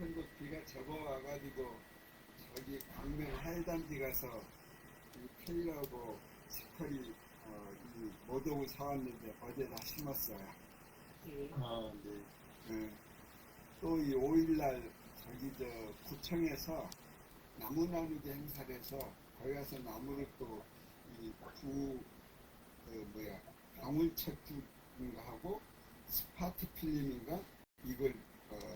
한편도 비가 접어와가지고 저기 광명 해단지 가서 이 털려고 스컬이 이 모종을 사왔는데 어제 다 심었어요. 아, 네. 또 이 5일날 저기 저 구청에서 나무 나누기 행사를 해서 거기 가서 나무를 또 이 방울책인가 하고 스파트 필름인가 이걸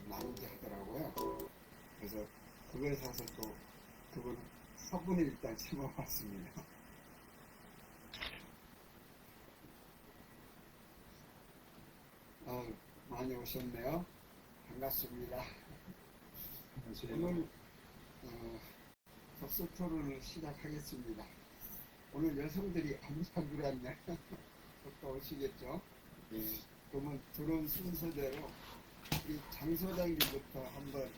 나누게 하더라고요. 그래서 그걸 사서 또 그걸 화분에 일단 심어봤습니다. 많이 오셨네요. 반갑습니다. 오늘 독서 토론을 시작하겠습니다. 오늘 여성들이 엄청 들어왔네. 또 오시겠죠? 네. 그러면 들어온 순서대로 우리 장 소장님부터 한번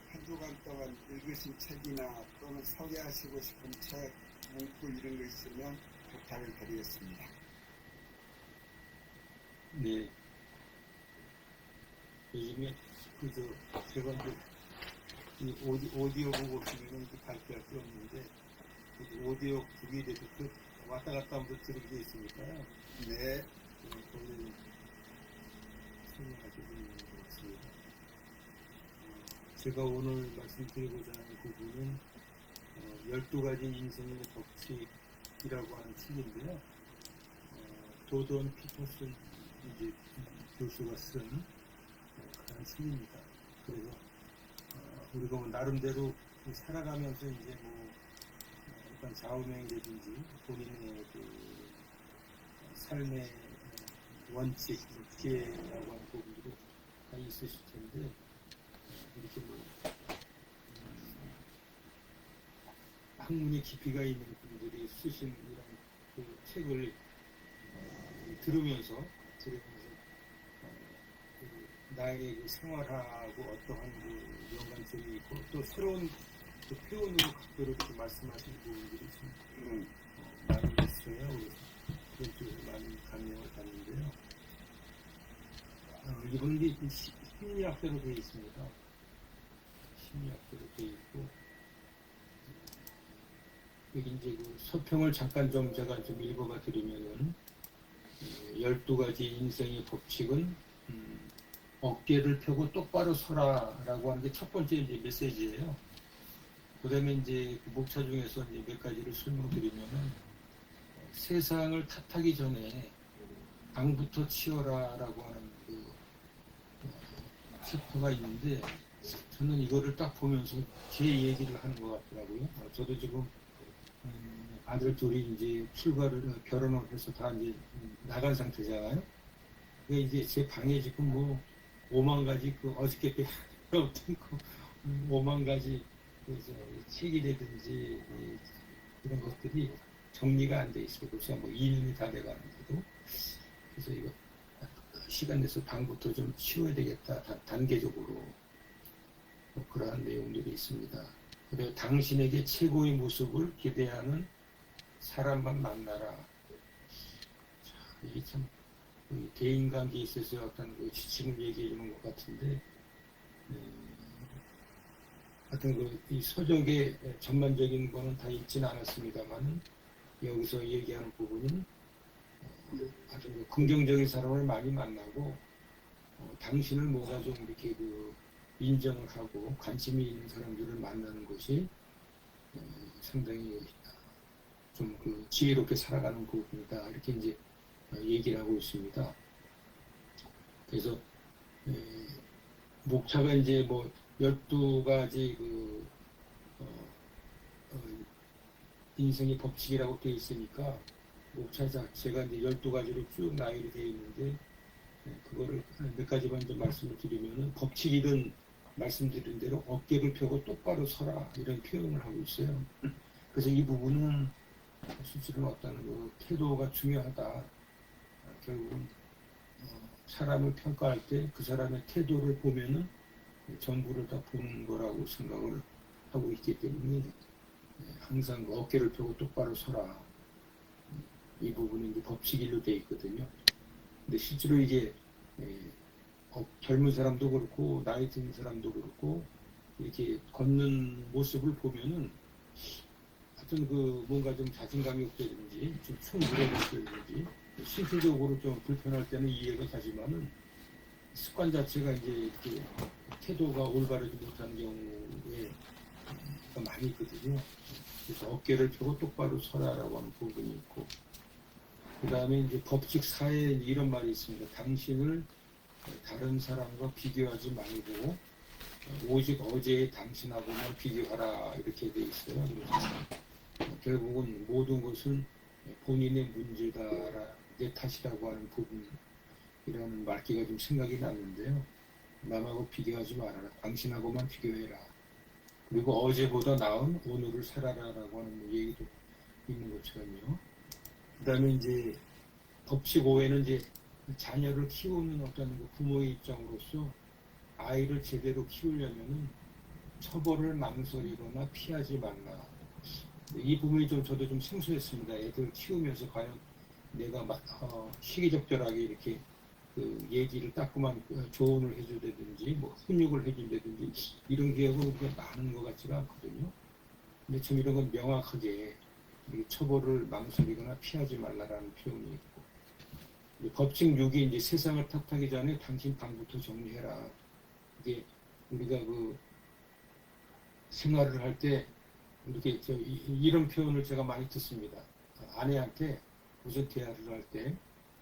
한 주간 동안 읽으신 책이나 또는 소개하시고 싶은 책, 문구 이런 거 있으면 부탁을 드리겠습니다. 네. 요즘에 제가 이제 이 오디오 보고 있으면 이렇게 발표할 게 없는데 오디오 북이 돼서 왔다 갔다 하면서 들은 게 있으니까요. 네. 거기에 설명하시고 있는 것 같습니다. 제가 오늘 말씀드리고자 하는 부분은 12가지 인생의 법칙이라고 하는 책인데요. 조던 피터슨 이제 교수가 쓴 그런 책입니다. 그래서 우리가 나름대로 살아가면서 이제 어떤 좌우명이라든지 본인의 그 삶의 원칙, 기회라고 하는 부분들이 다 있으실 텐데 이렇게 학문의 깊이가 있는 분들이 쓰신 이런 그 책을 들으면서 나의 그 생활하고 어떠한 그 연관성이 있고 또 새로운 그 표현으로 각도로 이렇게 말씀하시는 부분들이 좀 많이 있어요. 그래서 그런 쪽에 많은 감명을 받는데요. 이분이 심리학대로 되어 있습니다. 심리학대로 되어 있고 여기 이제 그 서평을 잠깐 좀 제가 좀 읽어봐 드리면은 12가지 인생의 법칙은 어깨를 펴고 똑바로 서라라고 하는 게 첫 번째 이제 메시지예요. 그 다음에 이제 그 목차 중에서 이제 몇 가지를 설명드리면은 세상을 탓하기 전에 방부터 치워라라고 하는 그 챕터가 있는데 저는 이거를 딱 보면서 제 얘기를 하는 것 같더라고요. 저도 지금 아들 둘이 이제 결혼을 해서 다 이제 나간 상태잖아요. 그러니까 이제 제 방에 지금 5만 가지 어저께 어떤 5만 가지 책이라든지 이런 것들이 정리가 안 돼 있어요. 벌써 2년이 다 돼가는데도. 그래서 이거 시간 내서 방부터 좀 치워야 되겠다. 단계적으로 그러한 내용들이 있습니다. 그리고 당신에게 최고의 모습을 기대하는 사람만 만나라. 이게 참 대인관계에 있어서 어떤 지침을 얘기해 주는 것 같은데, 하여튼 이 서적의 전반적인 거는 다 읽지는 않았습니다만, 여기서 얘기하는 부분은 하여튼 긍정적인 사람을 많이 만나고, 당신을 뭐가 좀 이렇게 인정을 하고 관심이 있는 사람들을 만나는 것이 상당히 좀 지혜롭게 살아가는 부분이다. 이렇게 이제 얘기를 하고 있습니다. 그래서 목차가 이제 12가지 인생의 법칙이라고 되어 있으니까 목차 자체가 이제 12가지로 쭉 나열이 되어 있는데 그거를 몇 가지만 좀 말씀을 드리면은 법칙이든 말씀드린 대로 어깨를 펴고 똑바로 서라 이런 표현을 하고 있어요. 그래서 이 부분은 실제로 어떤 태도가 중요하다. 결국은 사람을 평가할 때 그 사람의 태도를 보면은 전부를 다 보는 거라고 생각을 하고 있기 때문에 항상 어깨를 펴고 똑바로 서라. 이 부분이 이제 법칙일로 되어 있거든요. 근데 실제로 이게 젊은 사람도 그렇고 나이 든 사람도 그렇고 이렇게 걷는 모습을 보면은 하여튼 그 뭔가 좀 자신감이 없다든지 좀축 늘어졌다든지 신체적으로 좀 불편할 때는 이해가 가지만은 습관 자체가 이제 이렇게 태도가 올바르지 못한 경우에 많이 있거든요. 그래서 어깨를 펴고 똑바로 서라라고 하는 부분이 있고, 그 다음에 이제 법칙 사에 이런 말이 있습니다. 당신을 다른 사람과 비교하지 말고 오직 어제의 당신하고만 비교하라, 이렇게 돼 있어요. 그래서 결국은 모든 것은 본인의 문제다, 내 탓이라고 하는 부분이라는 말귀가 좀 생각이 났는데요. 남하고 비교하지 말아라. 당신하고만 비교해라. 그리고 어제보다 나은 오늘을 살아라라고 하는 얘기도 있는 것처럼요. 그 다음에 이제 법칙 5에는 이제 자녀를 키우는 어떤 그 부모의 입장으로서 아이를 제대로 키우려면은 처벌을 망설이거나 피하지 말라. 이 부분이 좀 저도 좀 생소했습니다. 애들 키우면서 과연 내가 막 시기적절하게 이렇게 그 얘기를 따끔한 조언을 해준다든지 뭐 훈육을 해준다든지 이런 기억은 우리가 많은 것 같지가 않거든요. 근데 참 이런 건 명확하게 처벌을 망설이거나 피하지 말라라는 표현이 있고, 법칙 6이 이제 세상을 탓하기 전에 당신 방부터 정리해라. 이게 우리가 그 생활을 할 때 이렇게 이런 표현을 제가 많이 듣습니다. 아내한테 무슨 대화를 할 때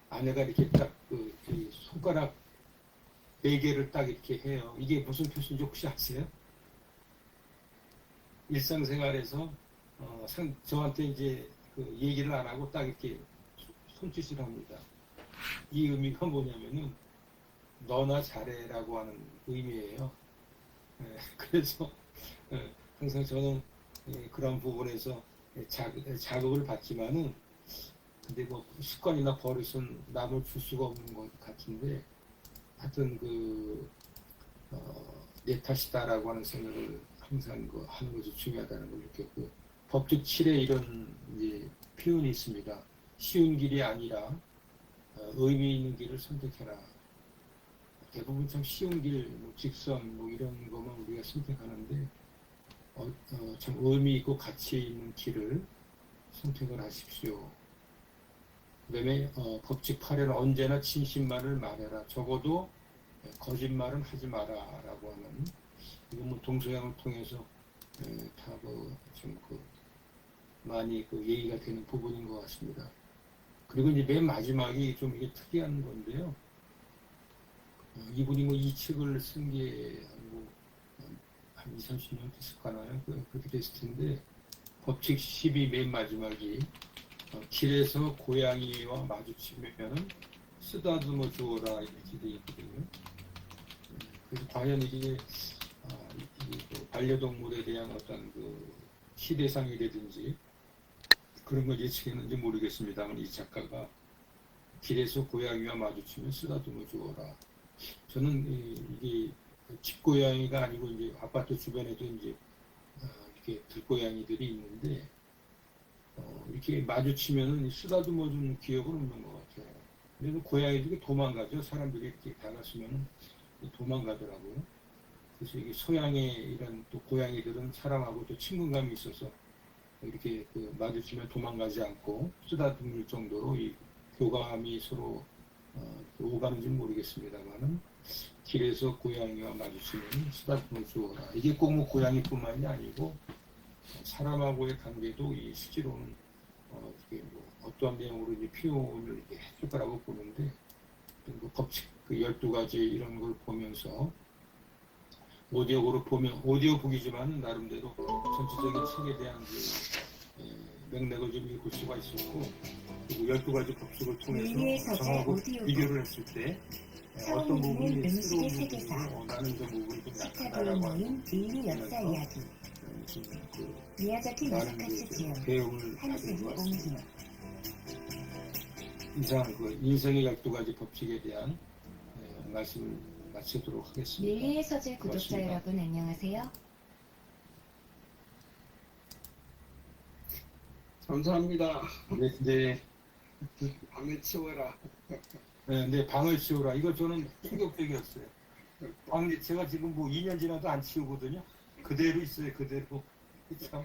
아내가 이렇게 딱 그 손가락 4개를 딱 이렇게 해요. 이게 무슨 표시인지 혹시 아세요? 일상생활에서 저한테 이제 그 얘기를 안 하고 딱 이렇게 손짓을 합니다. 이 의미가 뭐냐면은 너나 잘해라고 하는 의미예요. 그래서 항상 저는 그런 부분에서 자극을 받지만은, 근데 뭐 습관이나 버릇은 남을 줄 수가 없는 것 같은데, 하여튼 내 탓이다라고 하는 생각을 항상 하는 것이 중요하다는 걸 느꼈고, 법칙 7에 이런 이제 표현이 있습니다. 쉬운 길이 아니라 의미 있는 길을 선택해라. 대부분 참 쉬운 길, 뭐 직선 뭐 이런 것만 우리가 선택하는데 참 의미 있고 가치 있는 길을 선택을 하십시오. 그 다음에 법칙 8에는 언제나 진실만을 말해라. 적어도 거짓말은 하지 마라 라고 하는, 이건 뭐 동서양을 통해서 많이 얘기가 되는 부분인 것 같습니다. 그리고 이제 맨 마지막이 좀 이게 특이한 건데요. 이분이 뭐 이 책을 쓴 게 한 20, 30년 됐을까나요? 그렇게 됐을 텐데, 법칙 10이 맨 마지막이 길에서 고양이와 마주치면은 쓰다듬어 주어라, 이렇게 되어 있거든요. 그래서 과연 이게 반려동물에 대한 어떤 그 시대상이라든지 그런 걸 예측했는지 모르겠습니다만, 이 작가가 길에서 고양이와 마주치면 쓰다듬어 주어라. 저는 이게 집고양이가 아니고 이제 아파트 주변에도 이제 이렇게 들고양이들이 있는데 이렇게 마주치면은 쓰다듬어 주는 기억은 없는 것 같아요. 그래서 고양이들이 도망가죠. 사람들이 이렇게 다가서면은 도망가더라고요. 그래서 이게 서양의 이런 또 고양이들은 사람하고 또 친근감이 있어서 이렇게 마주치면 도망가지 않고 쓰다듬을 정도로 이 교감이 서로 오가는지 모르겠습니다만은, 길에서 고양이와 마주치면 쓰다듬어 주어라. 이게 꼭 뭐 고양이뿐만이 아니고 사람하고의 관계도 이 실제로는 이게 뭐 어떠한 내용으로 이제 표현을 이렇게 해줄 거라고 보는데, 그 법칙 12가지 이런 걸 보면서 오디오로 보면 오디오북이지만 나름대로 전체적인 책에 대한 맥락을 좀 읽을 수가 있었고, 그리고 12가지 법칙을 통해서 저하고 비교를 했을 때 어떤 부분이 새로운 부분이고 나는 저 부분이 좀 약하다라고 하는 인류 역사 이야기. 미야자키 노사카츠 지역 배움을 가진 한승희 것 같습니다. 옹희. 이상 인생의 12가지 법칙에 대한 말씀을 마치도록 하겠습니다. 밀리의 서재 구독자 고맙습니다. 여러분 안녕하세요. 감사합니다. 네. 방을 치워라. 네, 방을 치우라. 이거 저는 충격적이었어요. 제가 지금 뭐 2년 지나도 안 치우거든요. 그대로 있어요. 그대로. 참.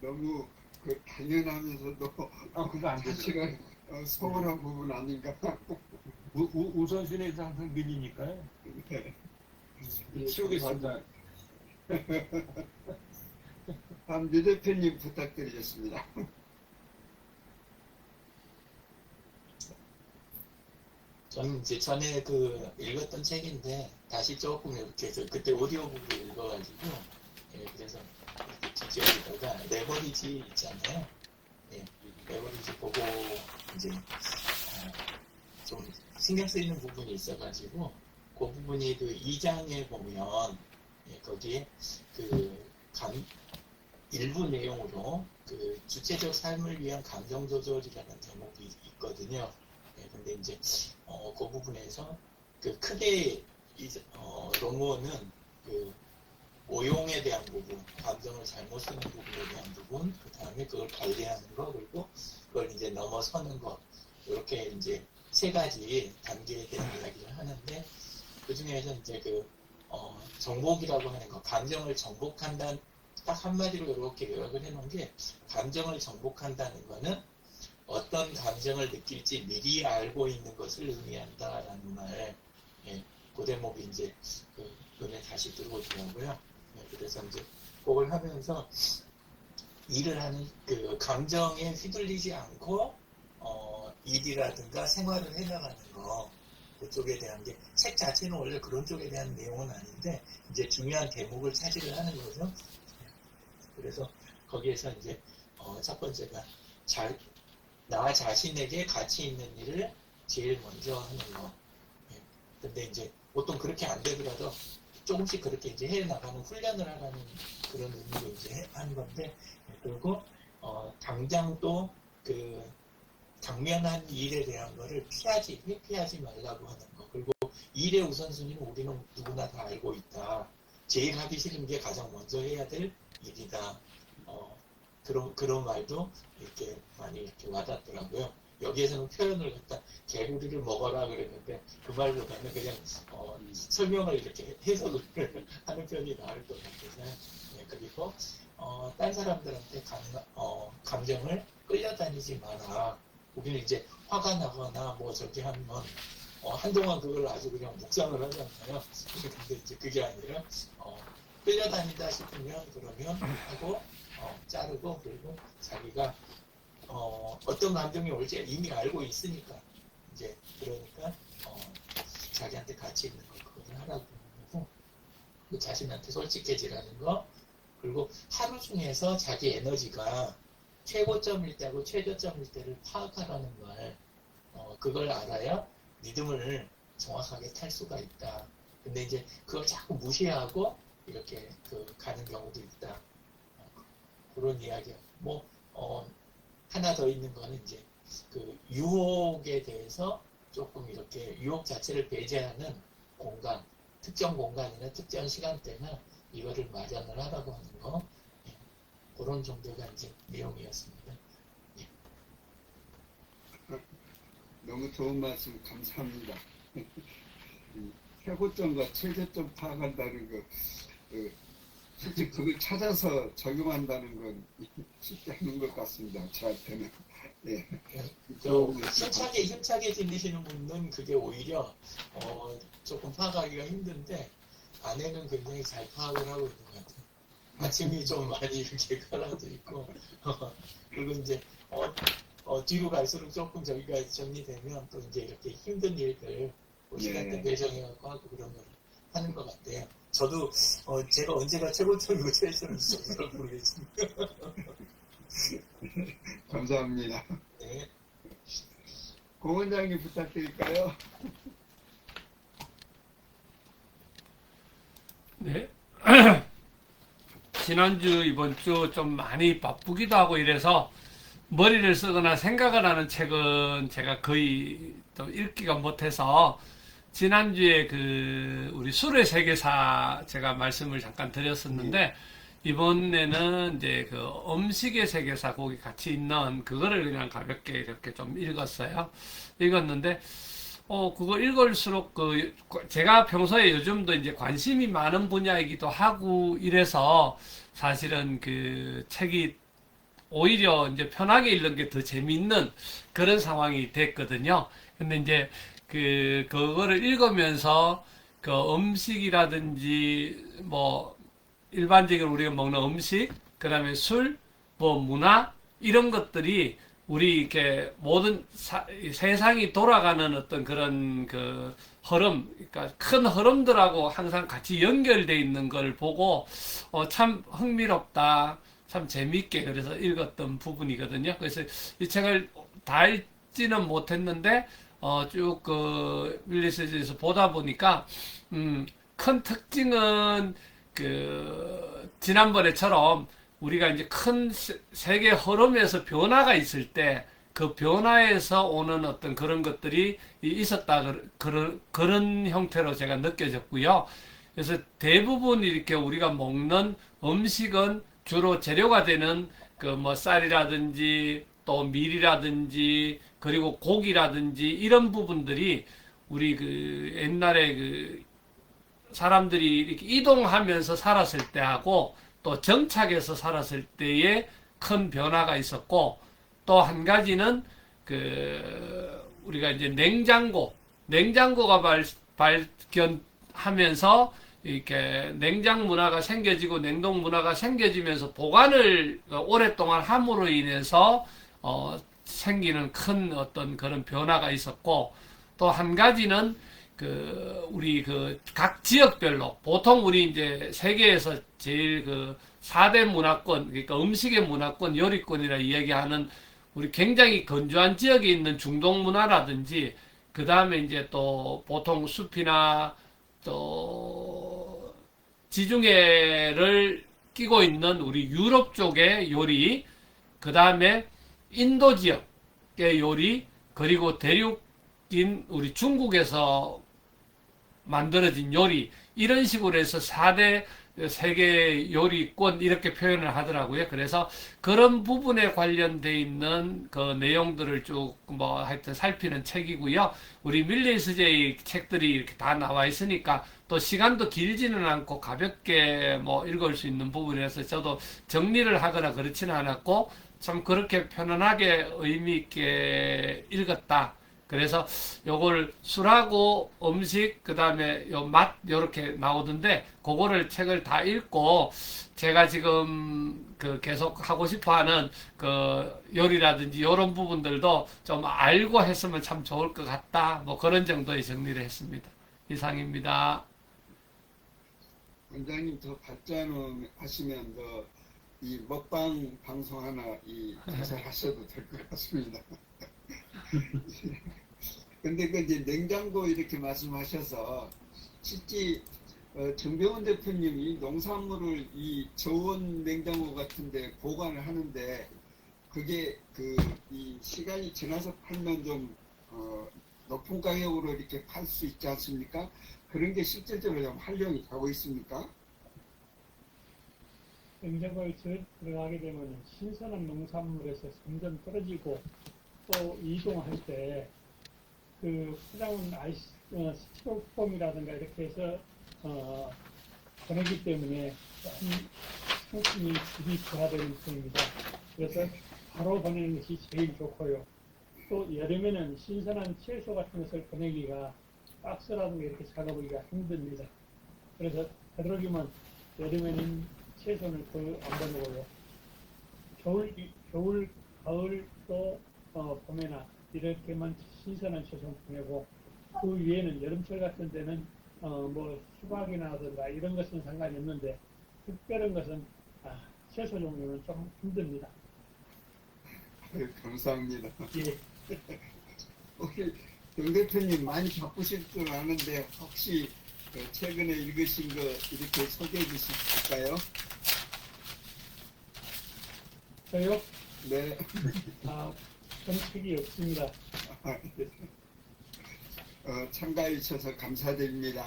너무 그 당연하면서도 그거 안 되죠. 사실은 소홀한 부분 아닌가. 우선순위에서 항상 밀리니까요. 네. 치우겠습니다. 다음 류 대표님 부탁드리겠습니다. 저는 이제 전에 그 읽었던 책인데 다시 조금 이렇게 해서 그때 오디오북을 읽어가지고 그래서 이렇게 뒤지어보다가 레버리지 있잖아요. 레버리지 보고 이제 좀 신경 쓰이는 부분이 있어가지고 그 부분이 그 2장에 보면 거기에 그 일부 내용으로 그 주체적 삶을 위한 감정 조절이라는 대목이 있거든요. 근데 이제 그 부분에서 그 크게 롱원은 그 오용에 대한 부분, 감정을 잘못 쓰는 부분에 대한 부분, 그 다음에 그걸 관리하는 거, 그리고 그걸 이제 넘어서는 것, 이렇게 이제 세 가지 단계에 대한 이야기를 하는데 그 중에서 이제 그 정복이라고 하는 거, 감정을 정복한다는 딱 한마디로 이렇게 요약을 해놓은 게 감정을 정복한다는 거는 어떤 감정을 느낄지 미리 알고 있는 것을 의미한다라는 말, 그 대목이 이제 그 눈에 다시 들어오더라고요. 그래서 이제 그걸 하면서 일을 하는 그 감정에 휘둘리지 않고 일이라든가 생활을 해나가는 거 그쪽에 대한 게 책 자체는 원래 그런 쪽에 대한 내용은 아닌데 이제 중요한 대목을 차지를 하는 거죠. 그래서 거기에서 이제 첫 번째가 나 자신에게 가치 있는 일을 제일 먼저 하는 거. 근데 이제 보통 그렇게 안 되더라도 조금씩 그렇게 이제 해 나가는 훈련을 하라는 그런 의미로 이제 하는 건데, 그리고 당장 또 그 당면한 일에 대한 거를 회피하지 말라고 하는 거. 그리고 일의 우선순위는 우리는 누구나 다 알고 있다. 제일 하기 싫은 게 가장 먼저 해야 될 일이다. 그런 말도 이렇게 많이 이렇게 와닿더라고요. 여기에서는 표현을 갖다 개구리를 먹어라 그랬는데 그 말보다는 그냥 설명을 이렇게 해석을 하는 편이 나을 것 같아서. 그리고 딴 사람들한테 감정을 끌려다니지 마라. 우리는 이제 화가 나거나 뭐 저기 하면 한동안 그걸 아주 그냥 묵상을 하잖아요. 근데 이제 그게 아니라 끌려다닌다 싶으면 그러면 하고 자르고, 그리고 자기가 어떤 감정이 올지 이미 알고 있으니까 이제 그러니까 자기한테 가치 있는 거 그거를 하라고 하고, 그 자신한테 솔직해지라는 거, 그리고 하루 중에서 자기 에너지가 최고점일 때하고 최저점일 때를 파악하라는 말, 그걸 알아야 리듬을 정확하게 탈 수가 있다. 근데 이제 그걸 자꾸 무시하고 이렇게 가는 경우도 있다. 그런 이야기야. 뭐 하나 더 있는 거는 이제 그 유혹에 대해서 조금 이렇게 유혹 자체를 배제하는 공간, 특정 공간이나 특정 시간대나 이거를 마련을 하라고 하는 거. 그런 정도가 이제 내용이었습니다. 너무 좋은 말씀 감사합니다. 최고점과 최저점 파악한다는 거, 실제 그걸 찾아서 적용한다는 건 쉽지 않은 것 같습니다. 저한테는. 예. 힘차게 들리시는 분은 그게 오히려 조금 파악하기가 힘든데 아내는 굉장히 잘 파악을 하고 있는 것 같아요. 아침이 좀 많이 이렇게 깔아져 있고 그리고 이제 뒤로 갈수록 조금 저기가 정리되면 또 이제 이렇게 힘든 일들 시간대 배정해갖고 하고 그런 걸 하는 것 같아요. 저도 제가 언제가 최고점이고 최저점인지 잘 모르겠습니다. 감사합니다. 네. 고 원장님 부탁드릴까요? 네. 지난주, 이번 주 좀 많이 바쁘기도 하고 이래서 머리를 쓰거나 생각을 하는 책은 제가 거의 또 읽기가 못해서 지난주에 우리 술의 세계사 제가 말씀을 잠깐 드렸었는데 이번에는 이제 음식의 세계사 거기 같이 있는 그거를 그냥 가볍게 이렇게 좀 읽었어요. 읽었는데 그거 읽을수록 제가 평소에 요즘도 이제 관심이 많은 분야이기도 하고 이래서 사실은 그 책이 오히려 이제 편하게 읽는 게 더 재밌는 그런 상황이 됐거든요. 근데 이제 그거를 읽으면서 그 음식이라든지 뭐 일반적으로 우리가 먹는 음식, 그다음에 술, 뭐 문화 이런 것들이 우리 이렇게 모든 세상이 돌아가는 어떤 그런 그 흐름, 그러니까 큰 흐름들하고 항상 같이 연결돼 있는 걸 보고 참 흥미롭다, 참 재밌게 그래서 읽었던 부분이거든요. 그래서 이 책을 다 읽지는 못했는데 쭉 그 밀리시즈에서 보다 보니까 큰 특징은 그 지난번에처럼 우리가 이제 큰 세계 흐름에서 변화가 있을 때 그 변화에서 오는 어떤 그런 것들이 있었다 그런 형태로 제가 느껴졌고요. 그래서 대부분 이렇게 우리가 먹는 음식은 주로 재료가 되는 그 뭐 쌀이라든지 또 밀이라든지 그리고 고기라든지 이런 부분들이 우리 그 옛날에 그 사람들이 이렇게 이동하면서 살았을 때하고 또 정착해서 살았을 때에 큰 변화가 있었고, 또 한 가지는 그 우리가 이제 냉장고가 발견하면서 이렇게 냉장 문화가 생겨지고 냉동 문화가 생겨지면서 보관을 오랫동안 함으로 인해서 생기는 큰 어떤 그런 변화가 있었고, 또 한 가지는 우리 각 지역별로 보통 우리 이제 세계에서 제일 4대 문화권, 그러니까 음식의 문화권, 요리권이라 이야기하는 우리 굉장히 건조한 지역에 있는 중동 문화라든지, 그 다음에 이제 또 보통 숲이나 또 지중해를 끼고 있는 우리 유럽 쪽의 요리, 그 다음에 인도 지역의 요리, 그리고 대륙인 우리 중국에서 만들어진 요리, 이런 식으로 해서 4대 세계 요리권 이렇게 표현을 하더라고요. 그래서 그런 부분에 관련돼 있는 그 내용들을 쭉 뭐 하여튼 살피는 책이고요. 우리 밀리스제의 책들이 이렇게 다 나와 있으니까 또 시간도 길지는 않고 가볍게 뭐 읽을 수 있는 부분이라서 저도 정리를 하거나 그렇지는 않았고 참 그렇게 편안하게 의미 있게 읽었다. 그래서 요걸 술하고 음식, 그 다음에 요 맛, 요렇게 나오던데, 그거를 책을 다 읽고, 제가 지금 계속 하고 싶어 하는 요리라든지 요런 부분들도 좀 알고 했으면 참 좋을 것 같다. 뭐 그런 정도의 정리를 했습니다. 이상입니다. 원장님 더 발전하시면 이 먹방 방송 하나 개설하셔도 될 것 같습니다. 근데 이제 냉장고 이렇게 말씀하셔서 실제 정병훈 대표님이 농산물을 이 저온 냉장고 같은데 보관을 하는데 그게 이 시간이 지나서 팔면 좀 높은 가격으로 이렇게 팔 수 있지 않습니까? 그런 게 실질적으로 좀 활용이 되고 있습니까? 냉장고에 들어가게 되면 신선한 농산물에서 점점 떨어지고 또 이동할 때 포장은 스티로폼이라든가 이렇게 해서 보내기 때문에 상품이 질이 저하되는 편입니다. 그래서 바로 보내는 것이 제일 좋고요. 또 여름에는 신선한 채소 같은 것을 보내기가 박스라든가 이렇게 작업하기가 힘듭니다. 그래서 되도록이면 여름에는 채소는 거의 안 보내고요. 겨울, 가을 또 봄에나 이렇게만 신선한 채소 보내고, 그 위에는 여름철 같은 데는 뭐 수박이나든가 이런 것은 상관이 없는데 특별한 것은 채소 종류는 좀 힘듭니다. 감사합니다. 예. 혹시 정 대표님 많이 바쁘실 줄 아는데 혹시 최근에 읽으신 거 이렇게 소개해 주실까요? 저요? 네. 전 책이 없습니다. 참가해 주셔서 감사드립니다.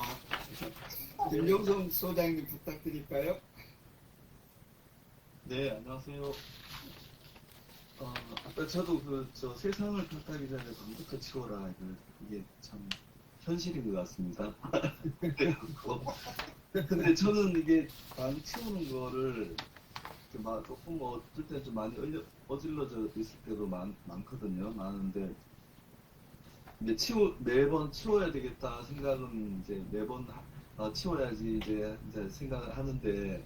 김용선 소장님 부탁드릴까요? 네, 안녕하세요. 아까 저도 저 세상을 탓하기 전에 방부터 치워라. 이게 참 현실인 것 같습니다. 근데 저는 이게 방 치우는 거를 이렇게 막 조금 어떨 때 좀 많이 어질러져 있을 때도 많거든요. 많은데 근데 매번 치워야 되겠다 생각은 이제 매번 치워야지 이제 생각을 하는데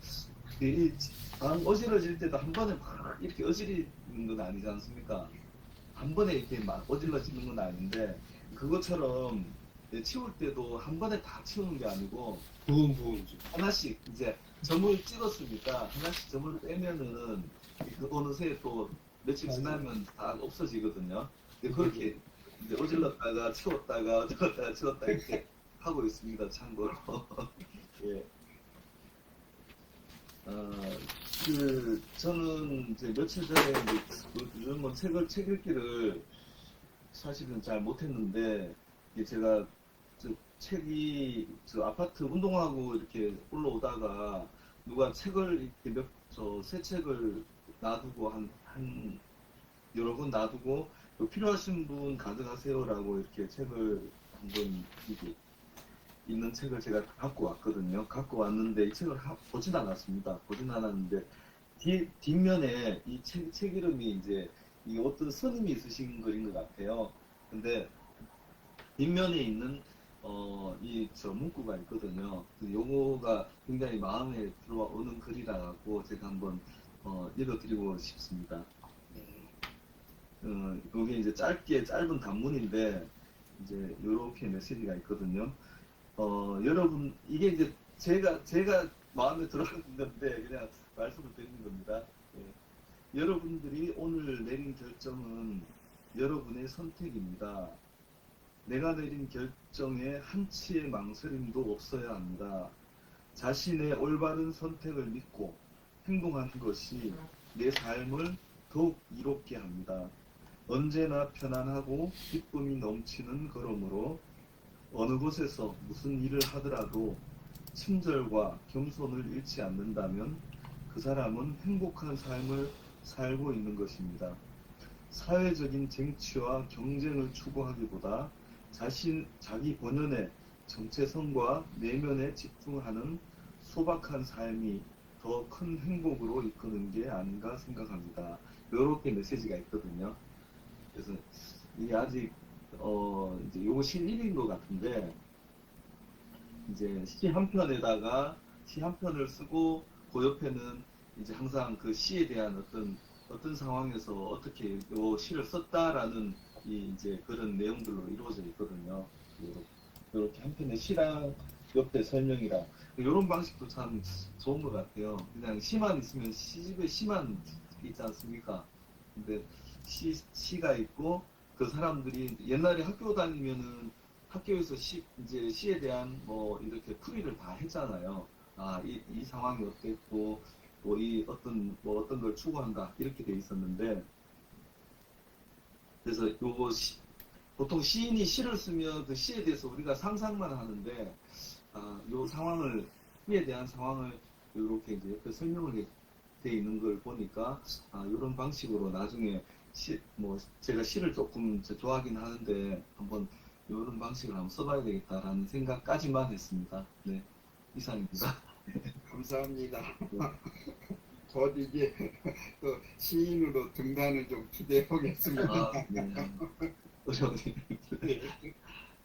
방 어질러질 때도 한 번에 막 이렇게 어지르는 건 아니지 않습니까? 한 번에 이렇게 막 어질러지는 건 아닌데 그것처럼 치울 때도 한 번에 다 치우는 게 아니고 부분 하나씩 이제 점을 찍었으니까 하나씩 점을 빼면은 그 어느새 또 며칠 지나면 다 없어지거든요. 근데 그렇게 이제 어질렀다가 치웠다가 어질렀다가 치웠다 이렇게 하고 있습니다. 참고로. 예. 저는 이제 며칠 전에 요즘 뭐 책 읽기를 사실은 잘 못했는데 제가 저 아파트 운동하고 이렇게 올라오다가 누가 책을 이렇게 새 책을 놔두고 여러 권 놔두고 필요하신 분 가져가세요라고 이렇게 책을 한번 있는 책을 제가 갖고 왔거든요. 갖고 왔는데 이 책을 보진 않았습니다. 보진 않았는데 뒷면에 이 책 이름이 이제 이 어떤 스님이 쓰신 글인 것 같아요. 근데 뒷면에 있는 저 문구가 있거든요. 요거가 굉장히 마음에 들어오는 글이라고 제가 한번 읽어드리고 싶습니다. 여기 이제 짧은 단문인데 이제 요렇게 메시지가 있거든요. 여러분 이게 이제 제가 마음에 들어하는 건데 그냥 말씀을 드리는 겁니다. 예. 여러분들이 오늘 내린 결정은 여러분의 선택입니다. 내가 내린 결정에 한치의 망설임도 없어야 합니다. 자신의 올바른 선택을 믿고 행동하는 것이 내 삶을 더욱 이롭게 합니다. 언제나 편안하고 기쁨이 넘치는 걸음으로 어느 곳에서 무슨 일을 하더라도 친절과 겸손을 잃지 않는다면 그 사람은 행복한 삶을 살고 있는 것입니다. 사회적인 쟁취와 경쟁을 추구하기보다 자기 본연의 정체성과 내면에 집중하는 소박한 삶이 더 큰 행복으로 이끄는 게 아닌가 생각합니다. 이렇게 메시지가 있거든요. 그래서 이게 아직 이제 요거 시 1인 것 같은데 이제 시 한 편에다가 시 한 편을 쓰고 그 옆에는 이제 항상 그 시에 대한 어떤 상황에서 어떻게 요 시를 썼다라는 이제 그런 내용들로 이루어져 있거든요. 이렇게 한 편의 시랑 옆에 설명이랑 이런 방식도 참 좋은 것 같아요. 그냥 시만 있으면 시집에 시만 있지 않습니까? 근데 시가 있고 그 사람들이 옛날에 학교 다니면은 학교에서 이제 시에 대한 뭐 이렇게 풀이를 다 했잖아요. 이 상황이 어땠고 어떤 걸 추구한다 이렇게 돼 있었는데 그래서 요거 보통 시인이 시를 쓰면 그 시에 대해서 우리가 상상만 하는데 요 상황을 시에 대한 상황을 이렇게 이제 옆에 설명을 돼 있는 걸 보니까 이런 방식으로 나중에 제가 시를 조금 좋아하긴 하는데 한번 이런 방식을 한번 써봐야 되겠다라는 생각까지만 했습니다. 네, 이상입니다. 감사합니다. 곧 이제 또 시인으로 등단을 좀 기대해 보겠습니다. 네.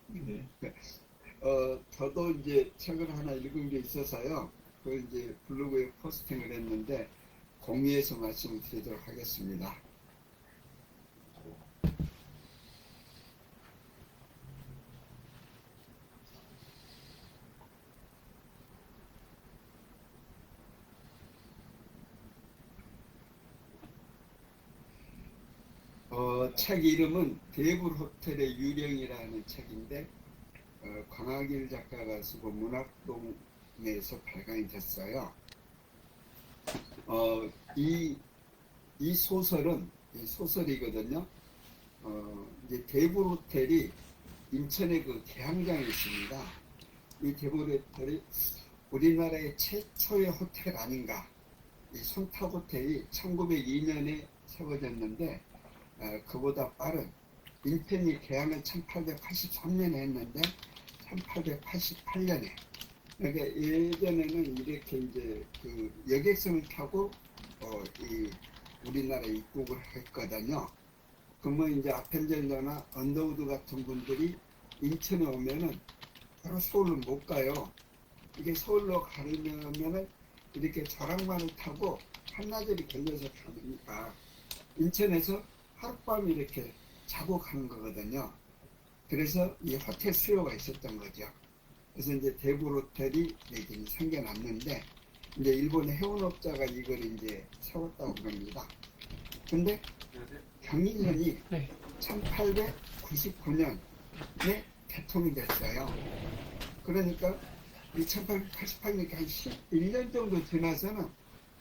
네. 저도 이제 책을 하나 읽은 게 있어서요. 그 이제 블로그에 포스팅을 했는데 공유해서 말씀을 드리도록 하겠습니다. 책 이름은 대불 호텔의 유령이라는 책인데 광학일 작가가 쓰고 문학동에서 발간이 됐어요. 이 소설은 소설이거든요. 이제 대불 호텔이 인천의 그 계양장에 있습니다. 이 대불 호텔이 우리나라의 최초의 호텔 아닌가. 이 손탑 호텔이 1902년에 세워졌는데 그보다 빠른 인천이 개항을 1883년에 했는데 1888년에 그러니까 예전에는 이렇게 이제 그 여객선을 타고 이 우리나라에 입국을 했거든요. 그러면 이제 아펜젤러나 언더우드 같은 분들이 인천에 오면은 바로 서울로 못 가요. 이게 서울로 가려면은 이렇게 저랑만을 타고 한나절이 걸려서 가니까 인천에서 하룻밤 이렇게 자고 가는 거거든요. 그래서 이 호텔 수요가 있었던 거죠. 그래서 이제 대불 호텔이 이제 생겨났는데 이제 일본의 해운업자가 이걸 이제 세웠다고 그럽니다. 근데 경인선이 네. 1899년에 개통이 됐어요. 그러니까 이 1888년에 한 11년 정도 지나서는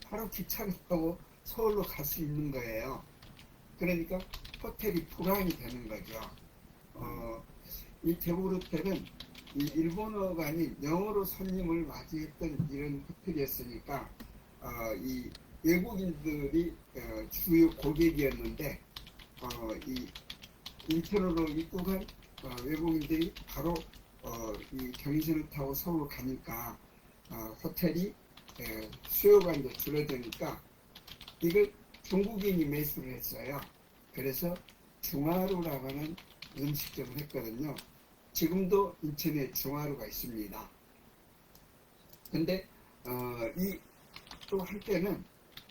바로 기차를 타고 서울로 갈 수 있는 거예요. 그러니까 호텔이 불황이 되는 거죠. 이 대불 호텔은 이 일본어가 아닌 영어로 손님을 맞이했던 이런 호텔이었으니까 이 외국인들이 주요 고객이었는데 이 인천으로 입국한 외국인들이 바로 이 경인선을 타고 서울로 가니까 호텔이 수요가 이제 줄어드니까 이걸 중국인이 매수를 했어요. 그래서 중화루라고 하는 음식점을 했거든요. 지금도 인천에 중화루가 있습니다. 근데 이 또 한때는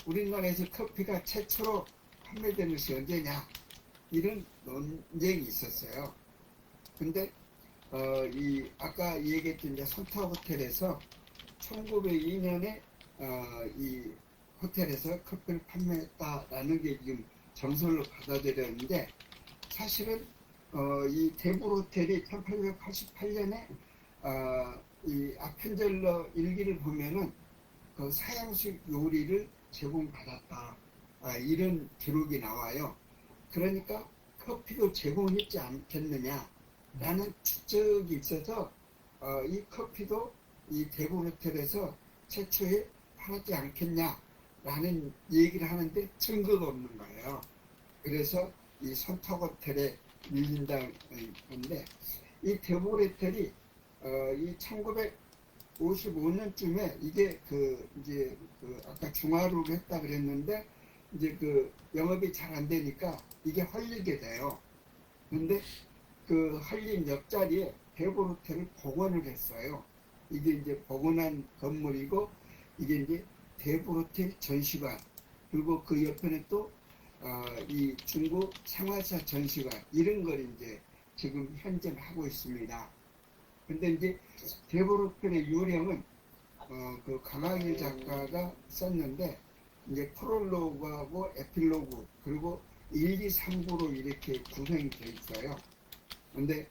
우리나라에서 커피가 최초로 판매되는 것이 언제냐 이런 논쟁이 있었어요. 근데 이 아까 얘기했던 이제 선타 호텔에서 1902년에 이 호텔에서 커피를 판매했다라는 게 지금 정설로 받아들였는데 사실은 이 대불 호텔이 1888년에 이 아펜젤러 일기를 보면은 그 서양식 요리를 제공받았다 이런 기록이 나와요. 그러니까 커피도 제공했지 않겠느냐라는 추측이 있어서 이 커피도 이 대불 호텔에서 최초에 팔았지 않겠냐라는 얘기를 하는데 증거가 없는 거예요. 그래서 이 선탁 호텔에 밀린다는 건데 이 대불 호텔이 이 1955년쯤에 이게 이제 아까 중화루를 했다 그랬는데 이제 영업이 잘 안 되니까 이게 헐리게 돼요. 근데 그 헐린 옆자리에 대불 호텔을 복원을 했어요. 이게 이제 복원한 건물이고 이게 이제 대불 호텔 전시관 그리고 그 옆에는 또 이 중국 생활사 전시관 이런 걸 이제 지금 현재 하고 있습니다. 근데 이제 대불 호텔의 유령은 그 강학일 작가가 썼는데 이제 프롤로그하고 에필로그 그리고 1, 2, 3부로 이렇게 구성이 되어 있어요. 근데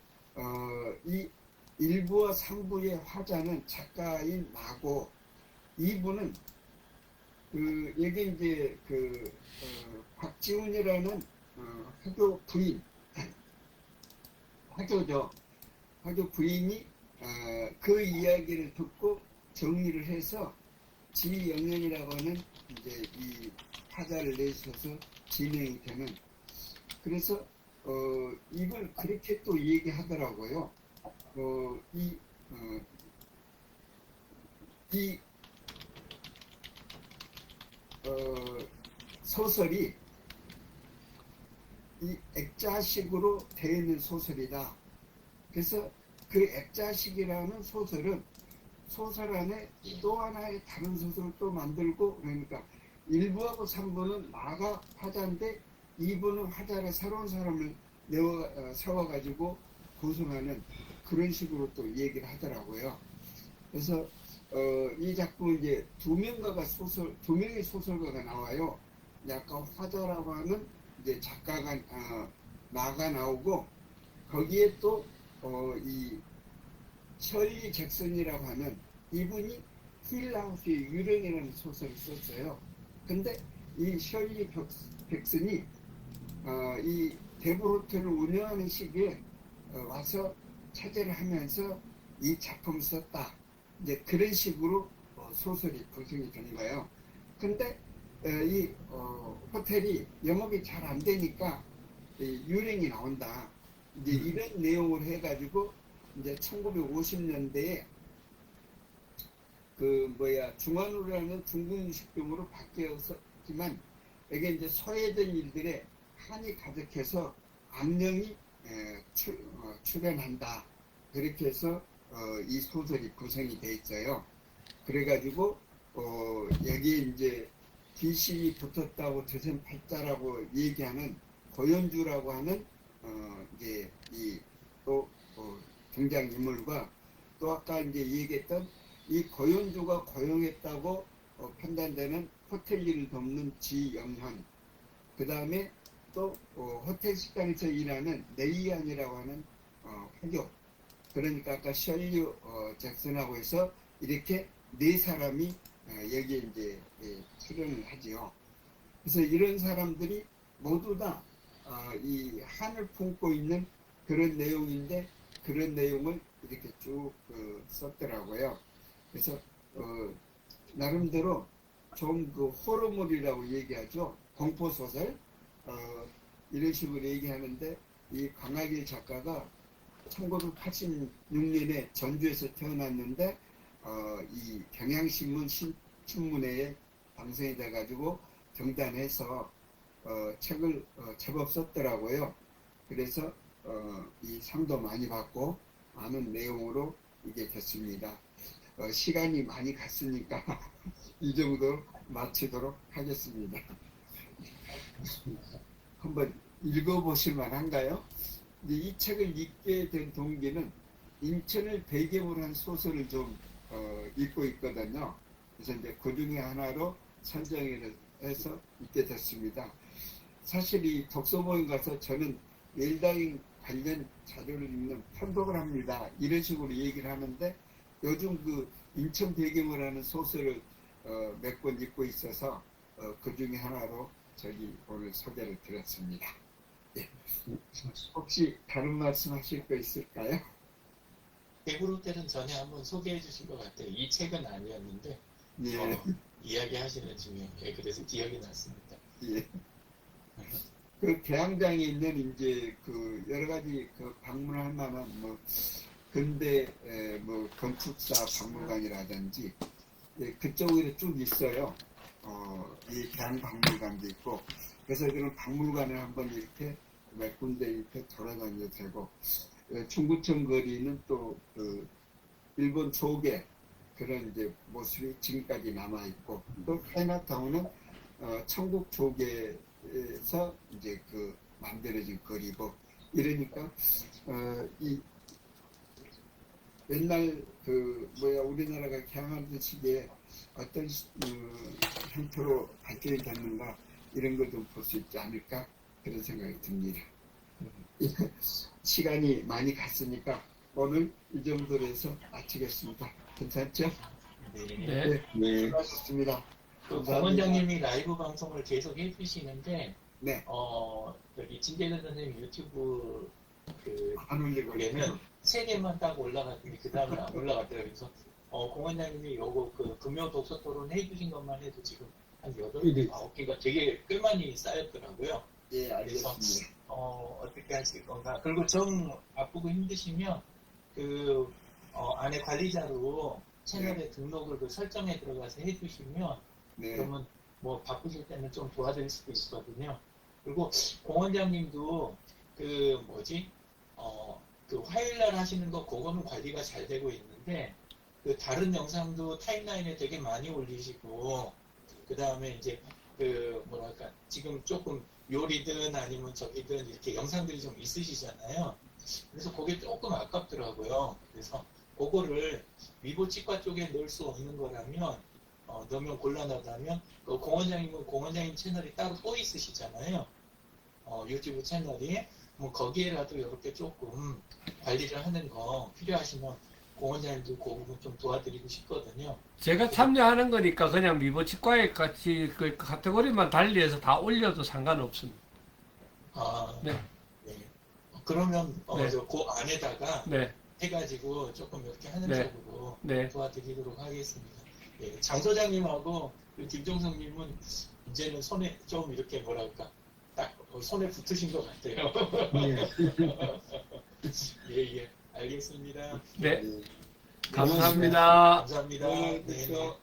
이 1부와 3부의 화자는 작가인 나고 2부는 여기 이제 박지훈이라는 학교 부인 학교죠. 학교 부인이 그 이야기를 듣고 정리를 해서 지영년이라고 하는 이제 이 화자를 내셔서 진행이 되는 그래서 이걸 그렇게 또 얘기하더라고요. 소설이 이 액자식으로 되어 있는 소설이다. 그래서 그 액자식이라는 소설은 소설 안에 또 하나의 다른 소설을 또 만들고 그러니까 1부하고 3부는 나가 화자인데 2부는 화자를 새로운 사람을 세워가지고 구성하는 그런 식으로 또 얘기를 하더라고요. 그래서 이 작품 이제 두 명의 소설가가 나와요. 약간 화자라고 하는 이제 작가가 나가 나오고 거기에 또 이 셜리 잭슨이라고 하는 이분이 힐하우스의 유령이라는 소설을 썼어요. 근데 이 셜리 잭슨이 이 대불 호텔을 운영하는 시기에 와서 차지를 하면서 이 작품을 썼다. 이제 그런 식으로 소설이 구성이 된 거예요. 근데 호텔이 영업이 잘 안 되니까 유령이 나온다. 이제 이런 내용을 해가지고 이제 1950년대에 중환호라는 중국식병으로 바뀌었지만 이게 이제 소외된 일들에 한이 가득해서 악령이 출현한다. 그렇게 해서 이 소설이 구성이 돼 있어요. 그래가지고 여기에 이제 귀신이 붙었다고 드센팔자라고 얘기하는 고현주라고 하는 이제 또 등장 인물과 또 아까 이제 얘기했던 이 고현주가 고용했다고 판단되는 호텔 일을 돕는 지영현, 그 다음에 또 호텔 식당에서 일하는 네이안이라고 하는 화교, 그러니까 아까 셜리 잭슨하고 해서 이렇게 네 사람이 여기에 이제 출연을 하지요. 그래서 이런 사람들이 모두 다 이 한을 품고 있는 그런 내용인데 그런 내용을 이렇게 쭉 썼더라고요. 그래서 나름대로 좀 호러물이라고 얘기하죠. 공포소설 이런 식으로 얘기하는데 이 강하길 작가가 1986년에 전주에서 태어났는데 이 경향신문 신춘문회에 방송이 돼가지고 등단해서 책을 제법 썼더라고요. 그래서 이 상도 많이 받고 많은 내용으로 이게 됐습니다. 시간이 많이 갔으니까 이 정도 마치도록 하겠습니다. 한번 읽어보실 만한가요? 이 책을 읽게 된 동기는 인천을 배경으로 한 소설을 좀 읽고 있거든요. 그래서 이제 그 중에 하나로 선정해서 읽게 됐습니다. 사실 이 독서모임 가서 저는 웰다잉 관련 자료를 읽는 편독을 합니다. 이런 식으로 얘기를 하는데 요즘 그 인천 배경으로 하는 소설을 몇 권 읽고 있어서 그 중에 하나로 오늘 소개를 드렸습니다. 예. 혹시 다른 말씀 하실 거 있을까요? 개구로텔은 전에 한번 소개해 주신 것 같아요. 이 책은 아니었는데 예. 이야기 하시는 중에 그래서 기억이 났습니다. 예. 그 개항장에 있는 이제 그 여러 가지 그 방문할 만한 뭐 근대 건축사 박물관이라든지 그쪽으로 쭉 있어요. 이 개항 박물관도 있고 그래서 그런 박물관을 한번 이렇게 몇 군데 이렇게 돌아다녀도 되고 중구청 거리는 또 그 일본 조개 그런 이제 모습이 지금까지 남아 있고 또 차이나타운은 천국 조개에서 이제 그 만들어진 거리고 이러니까 이 옛날 우리나라가 개항하던 시기에 어떤 형태로 발전이 됐는가 이런 걸 좀 볼 수 있지 않을까 그런 생각이 듭니다. 시간이 많이 갔으니까 오늘 이 정도로 해서 마치겠습니다. 괜찮죠? 네. 네. 수고하셨습니다. 그 공원장님이 라이브 방송을 계속 해주시는데 네. 여기 진재근 선생님 유튜브 안 올리고 에는 3개만 딱 올라갔더니 그 다음에 안 올라갔더라고요. 그래서 공원장님이 요거 그 금요 독서 토론 해주신 것만 해도 지금 한 8, 9개가 되게 꽤 많이 쌓였더라고요. 예, 그래서 알겠습니다. 어떻게 하실 건가. 그리고 좀 바쁘고 힘드시면 안에 관리자로 채널에 등록을 설정에 들어가서 해주시면 네. 그러면 뭐 바쁘실 때는 좀 도와드릴 수도 있거든요. 그리고 공원장님도 그 화요일날 하시는 거 그거는 관리가 잘 되고 있는데 그 다른 영상도 타임라인에 되게 많이 올리시고 그 다음에 이제 지금 조금 요리든 아니면 저기든 이렇게 영상들이 좀 있으시잖아요. 그래서 그게 조금 아깝더라고요. 그래서 그거를 미보 치과 쪽에 넣을 수 없는 거라면 넣으면 곤란하다면 그 공원장님은 공원장님 채널이 따로 또 있으시잖아요. 유튜브 채널이 뭐 거기에라도 이렇게 조금 관리를 하는 거 필요하시면 공원장님도 그 부분 좀 도와드리고 싶거든요. 제가 참여하는 거니까 그냥 미보 치과에 같이 그 카테고리만 달리해서 다 올려도 상관없습니다. 네. 그러면 네. 그 안에다가 네. 해가지고 조금 이렇게 하는 네. 쪽으로 네. 도와드리도록 하겠습니다. 예, 장 소장님하고 그 김종성님은 이제는 손에 좀 이렇게 뭐랄까 딱 손에 붙으신 것 같아요. 네. 예, 예, 알겠습니다. 네, 네. 감사합니다. 감사합니다. 오늘 네, 네. 그쵸?